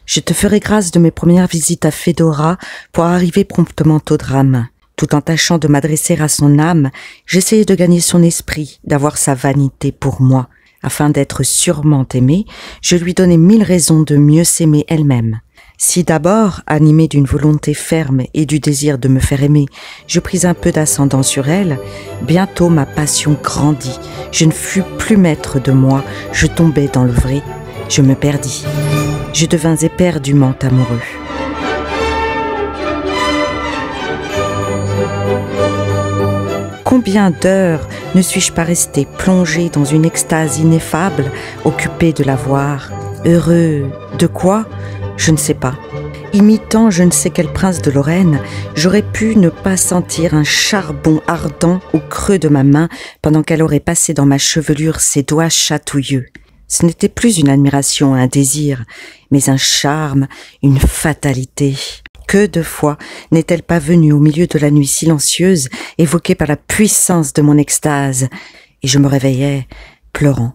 Je te ferai grâce de mes premières visites à Fedora pour arriver promptement au drame. Tout en tâchant de m'adresser à son âme, j'essayais de gagner son esprit, d'avoir sa vanité pour moi. Afin d'être sûrement aimée, je lui donnais 1000 raisons de mieux s'aimer elle-même. Si d'abord, animée d'une volonté ferme et du désir de me faire aimer, je pris un peu d'ascendant sur elle, bientôt ma passion grandit. Je ne fus plus maître de moi, je tombais dans le vrai, je me perdis. Je devins éperdument amoureux. Combien d'heures ne suis-je pas resté plongé dans une extase ineffable, occupé de la voir, heureux de quoi? Je ne sais pas. Imitant je ne sais quel prince de Lorraine, j'aurais pu ne pas sentir un charbon ardent au creux de ma main pendant qu'elle aurait passé dans ma chevelure ses doigts chatouilleux. Ce n'était plus une admiration, un désir, mais un charme, une fatalité. Que de fois n'est-elle pas venue au milieu de la nuit silencieuse, évoquée par la puissance de mon extase, et je me réveillais, pleurant.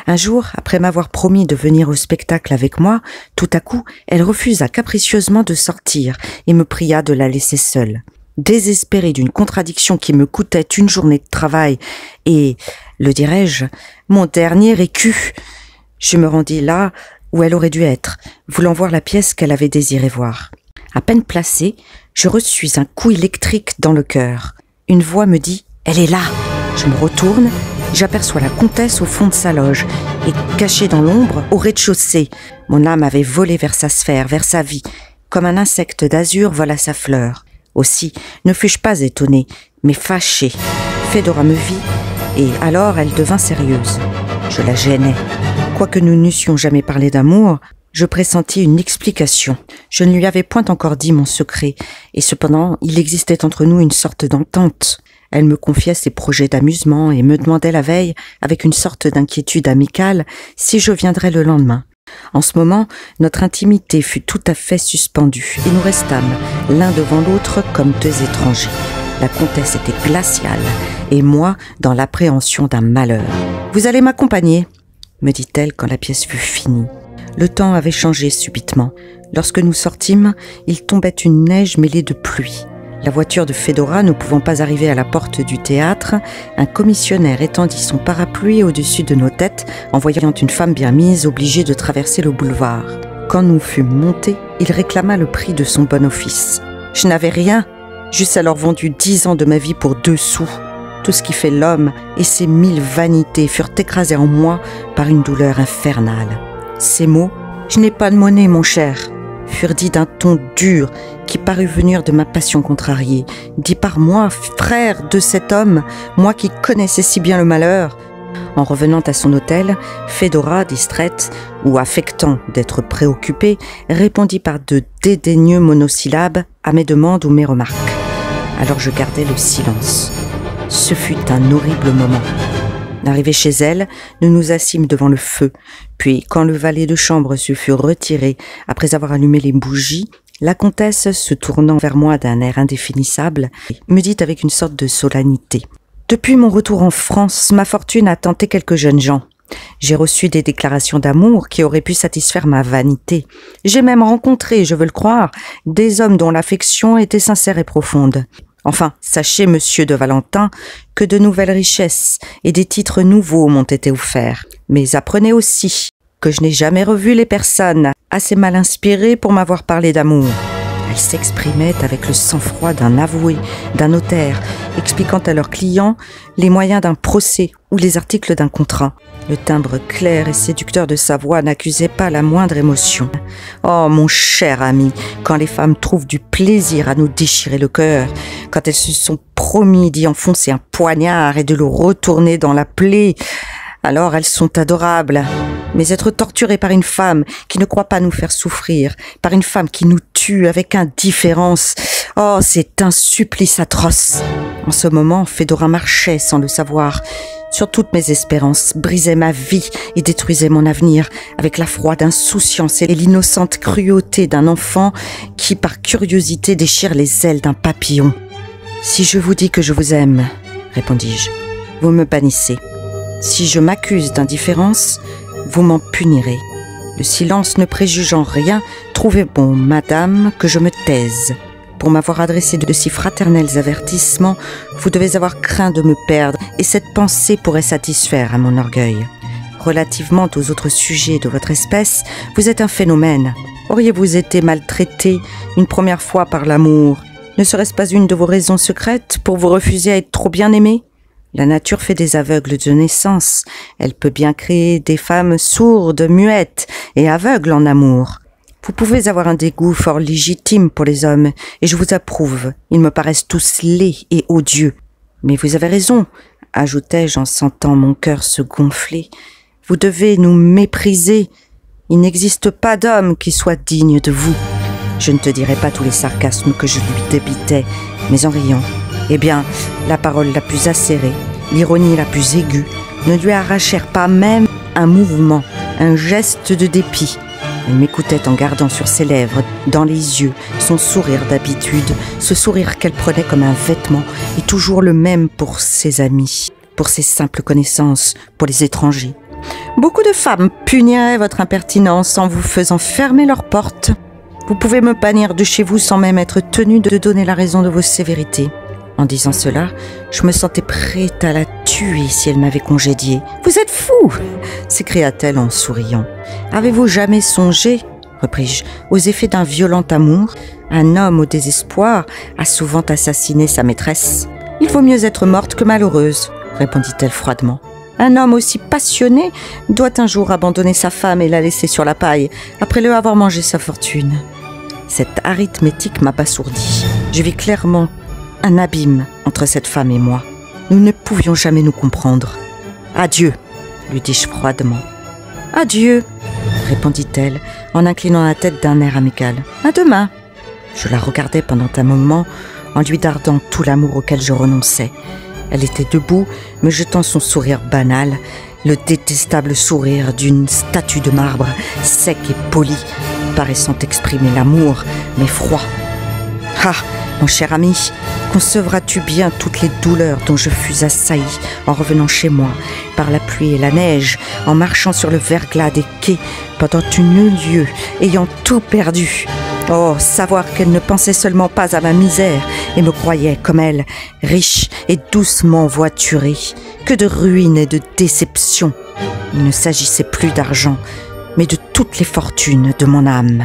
Un jour, après m'avoir promis de venir au spectacle avec moi, tout à coup, elle refusa capricieusement de sortir et me pria de la laisser seule. Désespérée d'une contradiction qui me coûtait une journée de travail et, le dirais-je, mon dernier écu, je me rendis là où elle aurait dû être, voulant voir la pièce qu'elle avait désiré voir. À peine placée, je reçus un coup électrique dans le cœur. Une voix me dit « Elle est là !» Je me retourne, j'aperçois la comtesse au fond de sa loge et cachée dans l'ombre au rez-de-chaussée. Mon âme avait volé vers sa sphère, vers sa vie, comme un insecte d'azur vole à sa fleur. Aussi ne fus-je pas étonnée, mais fâchée. Fedora me vit et alors elle devint sérieuse. Je la gênais. Quoique nous n'eussions jamais parlé d'amour, je pressentis une explication. Je ne lui avais point encore dit mon secret, et cependant il existait entre nous une sorte d'entente. Elle me confiait ses projets d'amusement et me demandait la veille, avec une sorte d'inquiétude amicale, si je viendrais le lendemain. En ce moment, notre intimité fut tout à fait suspendue, et nous restâmes l'un devant l'autre comme deux étrangers. La comtesse était glaciale, et moi dans l'appréhension d'un malheur. « Vous allez m'accompagner ?» me dit-elle quand la pièce fut finie. Le temps avait changé subitement. Lorsque nous sortîmes, il tombait une neige mêlée de pluie. La voiture de Fedora ne pouvant pas arriver à la porte du théâtre, un commissionnaire étendit son parapluie au-dessus de nos têtes en voyant une femme bien mise obligée de traverser le boulevard. Quand nous fûmes montés, il réclama le prix de son bon office. Je n'avais rien, j'eusse alors vendu 10 ans de ma vie pour 2 sous. Tout ce qui fait l'homme et ses 1000 vanités furent écrasés en moi par une douleur infernale. Ces mots, « Je n'ai pas de monnaie, mon cher », furent dits d'un ton dur qui parut venir de ma passion contrariée, dit par moi, frère de cet homme, moi qui connaissais si bien le malheur. En revenant à son hôtel, Fedora, distraite ou affectant d'être préoccupée, répondit par de dédaigneux monosyllabes à mes demandes ou mes remarques. Alors je gardai le silence. Ce fut un horrible moment. Arrivés chez elle, nous nous assîmes devant le feu. Puis, quand le valet de chambre se fut retiré, après avoir allumé les bougies, la comtesse, se tournant vers moi d'un air indéfinissable, me dit avec une sorte de solennité. « Depuis mon retour en France, ma fortune a tenté quelques jeunes gens. J'ai reçu des déclarations d'amour qui auraient pu satisfaire ma vanité. J'ai même rencontré, je veux le croire, des hommes dont l'affection était sincère et profonde. Enfin, sachez, monsieur de Valentin, que de nouvelles richesses et des titres nouveaux m'ont été offerts. Mais apprenez aussi que je n'ai jamais revu les personnes assez mal inspirées pour m'avoir parlé d'amour. » Elle s'exprimait avec le sang-froid d'un avoué, d'un notaire, expliquant à leurs clients les moyens d'un procès ou les articles d'un contrat. Le timbre clair et séducteur de sa voix n'accusait pas la moindre émotion. « Oh, mon cher ami, quand les femmes trouvent du plaisir à nous déchirer le cœur, quand elles se sont promis d'y enfoncer un poignard et de le retourner dans la plaie, alors elles sont adorables. Mais être torturé par une femme qui ne croit pas nous faire souffrir, par une femme qui nous tue avec indifférence, oh, c'est un supplice atroce. » En ce moment, Fedora marchait sans le savoir sur toutes mes espérances, brisait ma vie et détruisait mon avenir avec la froide insouciance et l'innocente cruauté d'un enfant qui, par curiosité, déchire les ailes d'un papillon. « Si je vous dis que je vous aime, répondis-je, vous me bannissez. Si je m'accuse d'indifférence, vous m'en punirez. Le silence ne préjuge en rien, trouvez bon, madame, que je me taise. Pour m'avoir adressé de si fraternels avertissements, vous devez avoir craint de me perdre, et cette pensée pourrait satisfaire à mon orgueil. Relativement aux autres sujets de votre espèce, vous êtes un phénomène. Auriez-vous été maltraité une première fois par l'amour? Ne serait-ce pas une de vos raisons secrètes pour vous refuser à être trop bien aimé? La nature fait des aveugles de naissance. Elle peut bien créer des femmes sourdes, muettes et aveugles en amour. Vous pouvez avoir un dégoût fort légitime pour les hommes, et je vous approuve. Ils me paraissent tous laids et odieux. Mais vous avez raison, ajoutai-je en sentant mon cœur se gonfler. Vous devez nous mépriser. Il n'existe pas d'homme qui soit digne de vous. Je ne te dirai pas tous les sarcasmes que je lui débitais, mais en riant. Eh bien, la parole la plus acérée, l'ironie la plus aiguë, ne lui arrachèrent pas même un mouvement, un geste de dépit. Elle m'écoutait en gardant sur ses lèvres, dans les yeux, son sourire d'habitude, ce sourire qu'elle prenait comme un vêtement, et toujours le même pour ses amis, pour ses simples connaissances, pour les étrangers. Beaucoup de femmes puniraient votre impertinence en vous faisant fermer leurs portes. Vous pouvez me bannir de chez vous sans même être tenu de donner la raison de vos sévérités. En disant cela, je me sentais prête à la tuer si elle m'avait congédiée. « Vous êtes fou !» s'écria-t-elle en souriant. « Avez-vous jamais songé, repris-je, aux effets d'un violent amour? Un homme au désespoir a souvent assassiné sa maîtresse. Il vaut mieux être morte que malheureuse, répondit-elle froidement. Un homme aussi passionné doit un jour abandonner sa femme et la laisser sur la paille, après lui avoir mangé sa fortune. » Cette arithmétique m'abasourdit. Je vis clairement un abîme entre cette femme et moi. Nous ne pouvions jamais nous comprendre. « Adieu !» lui dis-je froidement. « Adieu !» répondit-elle en inclinant la tête d'un air amical. « À demain !» Je la regardais pendant un moment en lui dardant tout l'amour auquel je renonçais. Elle était debout, me jetant son sourire banal, le détestable sourire d'une statue de marbre, sec et poli, paraissant exprimer l'amour, mais froid. « Ah, mon cher ami, concevras-tu bien toutes les douleurs dont je fus assailli en revenant chez moi, par la pluie et la neige, en marchant sur le verglas des quais pendant une lieue, ayant tout perdu. Oh, savoir qu'elle ne pensait seulement pas à ma misère et me croyait, comme elle, riche et doucement voiturée. Que de ruines et de déceptions. Il ne s'agissait plus d'argent, mais de toutes les fortunes de mon âme.